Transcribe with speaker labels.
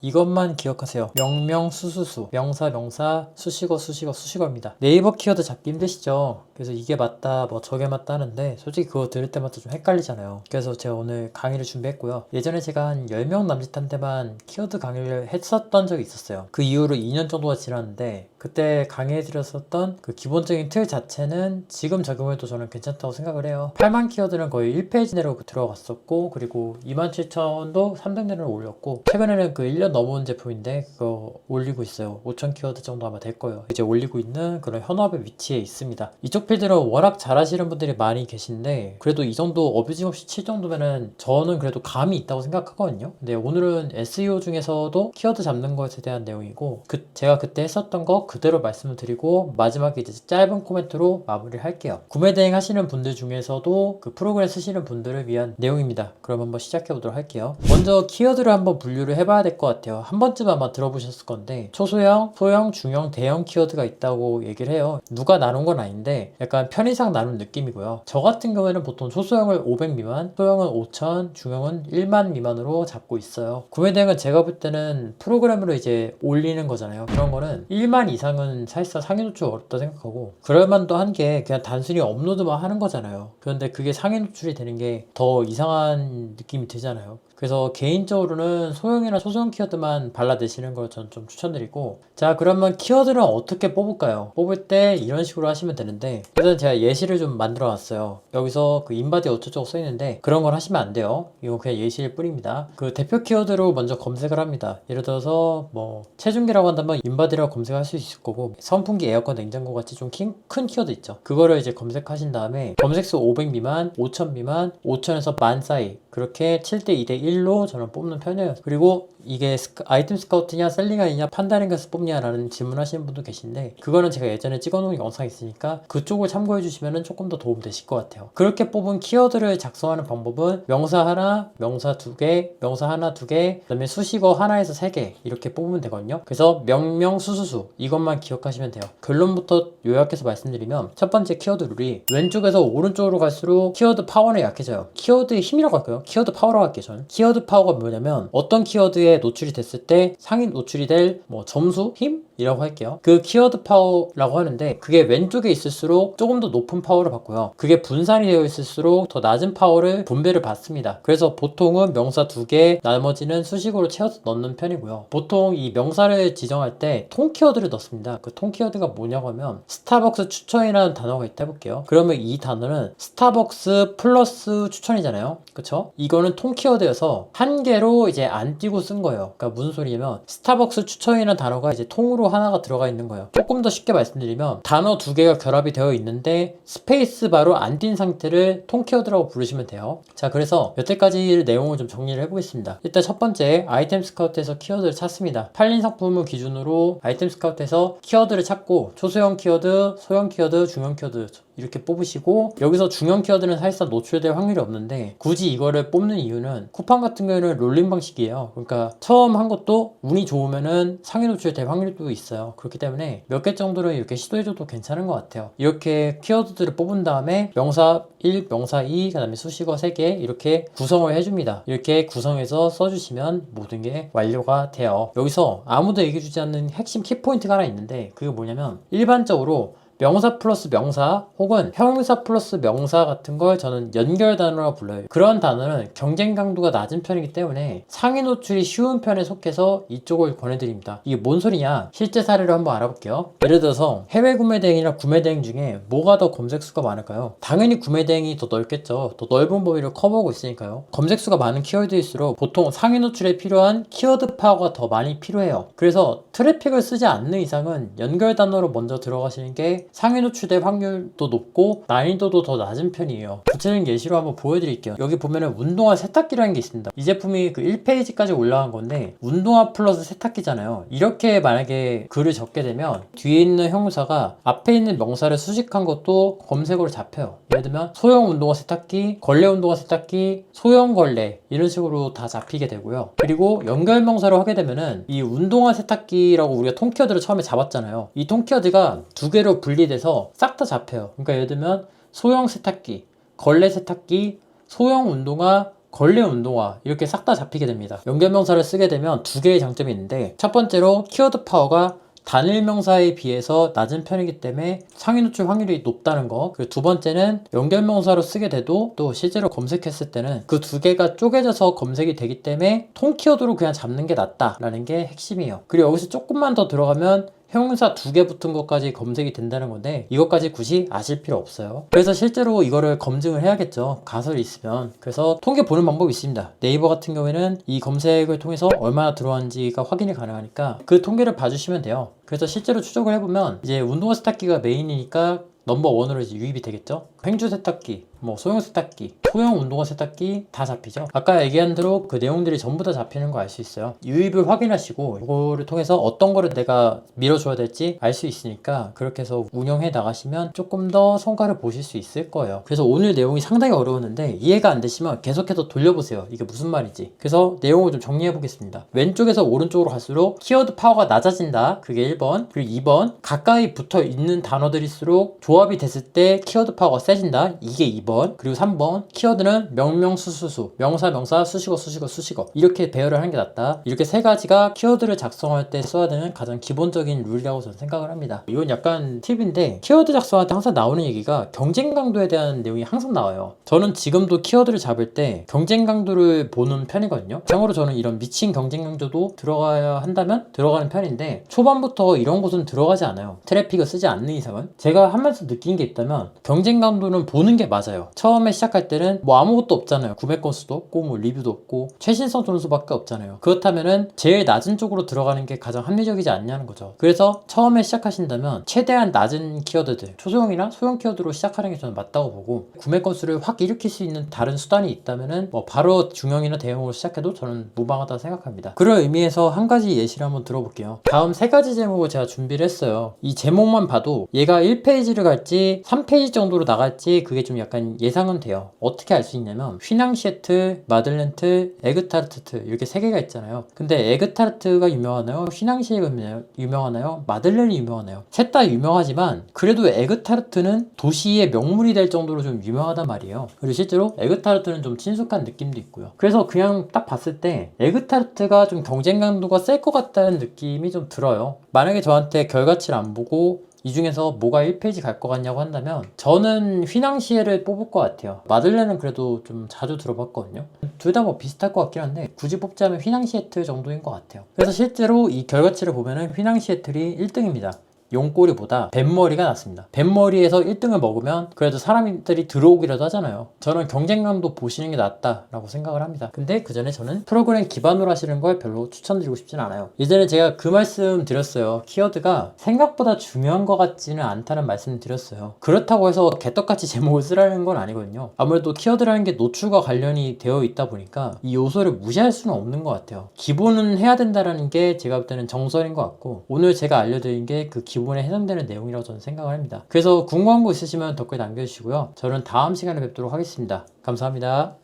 Speaker 1: 이것만 기억하세요. 명명 수수수, 명사 명사, 수식어 수식어 수식어입니다. 네이버 키워드 잡기 힘드시죠? 그래서 이게 맞다 뭐 저게 맞다 하는데 솔직히 그거 들을 때마다 좀 헷갈리잖아요. 그래서 제가 오늘 강의를 준비했고요. 예전에 제가 한 10명 남짓한테만 키워드 강의를 했었던 적이 있었어요. 그 이후로 2년 정도가 지났는데 그때 강의해드렸었던 그 기본적인 틀 자체는 지금 적용해도 저는 괜찮다고 생각을 해요. 8만 키워드는 거의 1페이지 내로 들어갔었고, 그리고 27,000도 3등 내로 올렸고, 최근에는 그 1년 넘은 제품인데 그거 올리고 있어요. 5,000 키워드 정도 아마 될 거예요. 이제 올리고 있는 그런 현업의 위치에 있습니다. 이쪽 필드는 워낙 잘하시는 분들이 많이 계신데 그래도 이 정도 어뷰징 없이 칠 정도면은 저는 그래도 감이 있다고 생각하거든요. 근데 오늘은 SEO 중에서도 키워드 잡는 것에 대한 내용이고, 제가 그때 했었던 거 그대로 말씀을 드리고 마지막에 이제 짧은 코멘트로 마무리를 할게요. 구매 대행 하시는 분들 중에서도 그 프로그램 쓰시는 분들을 위한 내용입니다. 그럼 한번 시작해 보도록 할게요. 먼저 키워드를 한번 분류를 해봐야 될 것 같아요. 한 번쯤 아마 들어보셨을 건데 초소형, 소형, 중형, 대형 키워드가 있다고 얘기를 해요. 누가 나눈 건 아닌데 약간 편의상 나눈 느낌이고요. 저 같은 경우에는 보통 초소형을 500 미만, 소형은 5,000, 중형은 1만 미만으로 잡고 있어요. 구매 대행은 제가 볼 때는 프로그램으로 이제 올리는 거잖아요. 그런 거는 1만 이상은 사실상 상위 노출 어렵다 생각하고, 그럴만도 한 게 그냥 단순히 업로드만 하는 거잖아요. 그런데 그게 상위 노출이 되는 게 더 이상한 느낌이 들잖아요. 그래서 개인적으로는 소형이나 초소형 키워드만 발라내시는 걸 저는 좀 추천드리고, 자 그러면 키워드를 어떻게 뽑을까요? 뽑을 때 이런 식으로 하시면 되는데, 일단 제가 예시를 좀 만들어 놨어요. 여기서 그 인바디 어쩌고저쩌고 써있는데 그런 걸 하시면 안 돼요. 이거 그냥 예시일 뿐입니다. 그 대표 키워드로 먼저 검색을 합니다. 예를 들어서 뭐 체중계라고 한다면 인바디라고 검색할 수 있을 거고, 선풍기, 에어컨, 냉장고 같이 좀 큰 키워드 있죠. 그거를 이제 검색하신 다음에 검색수 500 미만, 5000 미만, 5000에서 10,000 사이, 그렇게 7대 2대 1로 저는 뽑는 편이에요. 그리고 이게 아이템 스카우트냐 셀링아이냐 판단인가에서 뽑냐 라는 질문하시는 분도 계신데, 그거는 제가 예전에 찍어놓은 영상이 있으니까 그쪽을 참고해 주시면 조금 더 도움 되실 것 같아요. 그렇게 뽑은 키워드를 작성하는 방법은 명사 하나, 명사 두 개, 명사 하나 두 개, 그 다음에 수식어 하나에서 세 개 이렇게 뽑으면 되거든요. 그래서 명명 수수수 이것만 기억하시면 돼요. 결론부터 요약해서 말씀드리면, 첫 번째 키워드 룰이 왼쪽에서 오른쪽으로 갈수록 키워드 파워는 약해져요. 키워드의 힘이라고 할까요? 키워드 파워라고 할게요. 저는 키워드 파워가 뭐냐면 어떤 키워드에 노출이 됐을 때 상위 노출이 될 뭐 점수, 힘? 이라고 할게요. 그 키워드 파워라고 하는데, 그게 왼쪽에 있을수록 조금 더 높은 파워를 받고요. 그게 분산이 되어 있을수록 더 낮은 파워를 분배를 받습니다. 그래서 보통은 명사 두 개, 나머지는 수식어로 채워서 넣는 편이고요. 보통 이 명사를 지정할 때 통 키워드를 넣습니다. 그 통 키워드가 뭐냐고 하면 스타벅스 추천이라는 단어가 있다 해볼게요. 그러면 이 단어는 스타벅스 플러스 추천이잖아요. 그쵸? 이거는 통 키워드여서 한 개로 이제 안 띄고 쓴 거예요. 그러니까 무슨 소리냐면 스타벅스 추천이라는 단어가 이제 통으로 하나가 들어가 있는 거예요. 조금 더 쉽게 말씀드리면 단어 두 개가 결합이 되어 있는데 스페이스 바로 안 띈 상태를 통 키워드라고 부르시면 돼요. 자, 그래서 여태까지 내용을 좀 정리를 해보겠습니다. 일단 첫 번째, 아이템 스카우트에서 키워드를 찾습니다. 팔린 상품을 기준으로 아이템 스카우트에서 키워드를 찾고, 초소형 키워드, 소형 키워드, 중형 키워드 이렇게 뽑으시고, 여기서 중형 키워드는 사실상 노출될 확률이 없는데 굳이 이거를 뽑는 이유는 쿠팡 같은 경우에는 롤링 방식이에요. 그러니까 처음 한 것도 운이 좋으면은 상위 노출될 확률도 있어요. 그렇기 때문에 몇 개 정도는 이렇게 시도해줘도 괜찮은 것 같아요. 이렇게 키워드들을 뽑은 다음에 명사 1, 명사 2, 그 다음에 수식어 3개 이렇게 구성을 해줍니다. 이렇게 구성해서 써주시면 모든 게 완료가 돼요. 여기서 아무도 얘기해주지 않는 핵심 키포인트가 하나 있는데, 그게 뭐냐면 일반적으로 명사 플러스 명사 혹은 형용사 플러스 명사 같은 걸 저는 연결 단어라고 불러요. 그런 단어는 경쟁 강도가 낮은 편이기 때문에 상위 노출이 쉬운 편에 속해서 이쪽을 권해드립니다. 이게 뭔 소리냐? 실제 사례를 한번 알아볼게요. 예를 들어서 해외 구매 대행이랑 구매 대행 중에 뭐가 더 검색수가 많을까요? 당연히 구매 대행이 더 넓겠죠. 더 넓은 범위를 커버하고 있으니까요. 검색수가 많은 키워드일수록 보통 상위 노출에 필요한 키워드 파워가 더 많이 필요해요. 그래서 트래픽을 쓰지 않는 이상은 연결 단어로 먼저 들어가시는 게 상위 노출될 확률도 높고 난이도도 더 낮은 편이에요. 구체적인 예시로 한번 보여드릴게요. 여기 보면은 운동화 세탁기라는 게 있습니다. 이 제품이 그 1페이지까지 올라간 건데 운동화 플러스 세탁기잖아요. 이렇게 만약에 글을 적게 되면 뒤에 있는 형용사가 앞에 있는 명사를 수식한 것도 검색어로 잡혀요. 예를 들면 소형 운동화 세탁기, 걸레 운동화 세탁기, 소형 걸레 이런 식으로 다 잡히게 되고요. 그리고 연결 명사로 하게 되면은 이 운동화 세탁기라고 우리가 통키워드를 처음에 잡았잖아요. 이 통키워드가 두 개로 분리돼서 싹 다 잡혀요. 그러니까 예를 들면 소형 세탁기, 걸레 세탁기, 소형 운동화, 걸레 운동화 이렇게 싹 다 잡히게 됩니다. 연결명사를 쓰게 되면 두 개의 장점이 있는데, 첫 번째로 키워드 파워가 단일 명사에 비해서 낮은 편이기 때문에 상위 노출 확률이 높다는 거. 그리고 두 번째는 연결명사로 쓰게 돼도 또 실제로 검색했을 때는 그 두 개가 쪼개져서 검색이 되기 때문에 통 키워드로 그냥 잡는 게 낫다라는 게 핵심이에요. 그리고 여기서 조금만 더 들어가면 형용사 두 개 붙은 것까지 검색이 된다는 건데, 이것까지 굳이 아실 필요 없어요. 그래서 실제로 이거를 검증을 해야겠죠, 가설이 있으면. 그래서 통계 보는 방법이 있습니다. 네이버 같은 경우에는 이 검색을 통해서 얼마나 들어왔는지가 확인이 가능하니까 그 통계를 봐주시면 돼요. 그래서 실제로 추적을 해보면 이제 운동화 세탁기가 메인이니까 넘버1으로 이제 유입이 되겠죠. 횡주 세탁기, 뭐 소형 세탁기, 소형 운동화 세탁기 다 잡히죠. 아까 얘기한 대로 그 내용들이 전부 다 잡히는 거 알 수 있어요. 유입을 확인하시고 이거를 통해서 어떤 거를 내가 밀어줘야 될지 알 수 있으니까 그렇게 해서 운영해 나가시면 조금 더 성과를 보실 수 있을 거예요. 그래서 오늘 내용이 상당히 어려웠는데 이해가 안 되시면 계속해서 돌려보세요. 이게 무슨 말인지. 그래서 내용을 좀 정리해 보겠습니다. 왼쪽에서 오른쪽으로 갈수록 키워드 파워가 낮아진다. 그게 1번. 그리고 2번, 가까이 붙어 있는 단어들일수록 조합이 됐을 때 키워드 파워가 세진다. 이게 2번. 그리고 3번, 키워드는 명명수수수, 명사 명사 수식어 수식어 수식어 이렇게 배열을 하는 게 낫다. 이렇게 세 가지가 키워드를 작성할 때 써야 되는 가장 기본적인 룰이라고 저는 생각을 합니다. 이건 약간 팁인데, 키워드 작성할 때 항상 나오는 얘기가 경쟁 강도에 대한 내용이 항상 나와요. 저는 지금도 키워드를 잡을 때 경쟁 강도를 보는 편이거든요. 참고로 저는 이런 미친 경쟁 강도도 들어가야 한다면 들어가는 편인데, 초반부터 이런 곳은 들어가지 않아요. 트래픽을 쓰지 않는 이상은. 제가 하면서 느낀 게 있다면 경쟁 강도는 보는 게 맞아요. 처음에 시작할 때는 뭐 아무것도 없잖아요. 구매 건수도 없고 뭐 리뷰도 없고 최신성 점수밖에 없잖아요. 그렇다면은 제일 낮은 쪽으로 들어가는 게 가장 합리적이지 않냐는 거죠. 그래서 처음에 시작하신다면 최대한 낮은 키워드들, 초소형이나 소형 키워드로 시작하는 게 저는 맞다고 보고, 구매 건수를 확 일으킬 수 있는 다른 수단이 있다면은 뭐 바로 중형이나 대형으로 시작해도 저는 무방하다고 생각합니다. 그런 의미에서 한 가지 예시를 한번 들어볼게요. 다음 세 가지 제목을 제가 준비를 했어요. 이 제목만 봐도 얘가 1페이지를 갈지 3페이지 정도로 나갈지 그게 좀 약간 예상은 돼요. 어떻게 알 수 있냐면 휘낭시에트, 마들렌트, 에그타르트 이렇게 세 개가 있잖아요. 근데 에그타르트가 유명하나요? 휘낭시에가 유명하나요? 마들렌이 유명하나요? 셋 다 유명하지만 그래도 에그타르트는 도시의 명물이 될 정도로 좀 유명하단 말이에요. 그리고 실제로 에그타르트는 좀 친숙한 느낌도 있고요. 그래서 그냥 딱 봤을 때 에그타르트가 좀 경쟁 강도가 셀 것 같다는 느낌이 좀 들어요. 만약에 저한테 결과치를 안 보고 이 중에서 뭐가 1페이지 갈 것 같냐고 한다면 저는 휘낭시에를 뽑을 것 같아요. 마들렌은 그래도 좀 자주 들어봤거든요. 둘 다 뭐 비슷할 것 같긴 한데 굳이 뽑자면 휘낭시에트 정도인 것 같아요. 그래서 실제로 이 결과치를 보면은 휘낭시에틀이 1등입니다. 용꼬리보다 뱃머리가 낫습니다. 뱃머리에서 1등을 먹으면 그래도 사람들이 들어오기라도 하잖아요. 저는 경쟁감도 보시는 게 낫다라고 생각을 합니다. 근데 그 전에 저는 프로그램 기반으로 하시는 걸 별로 추천드리고 싶진 않아요. 예전에 제가 그 말씀 드렸어요. 키워드가 생각보다 중요한 것 같지는 않다는 말씀을 드렸어요. 그렇다고 해서 개떡같이 제목을 쓰라는 건 아니거든요. 아무래도 키워드라는 게 노출과 관련이 되어 있다 보니까 이 요소를 무시할 수는 없는 것 같아요. 기본은 해야 된다는 게 제가 볼 때는 정설인 것 같고, 오늘 제가 알려드린 게 그 기본에 해당되는 내용이라고 저는 생각을 합니다. 그래서 궁금한 거 있으시면 댓글 남겨주시고요. 저는 다음 시간에 뵙도록 하겠습니다. 감사합니다.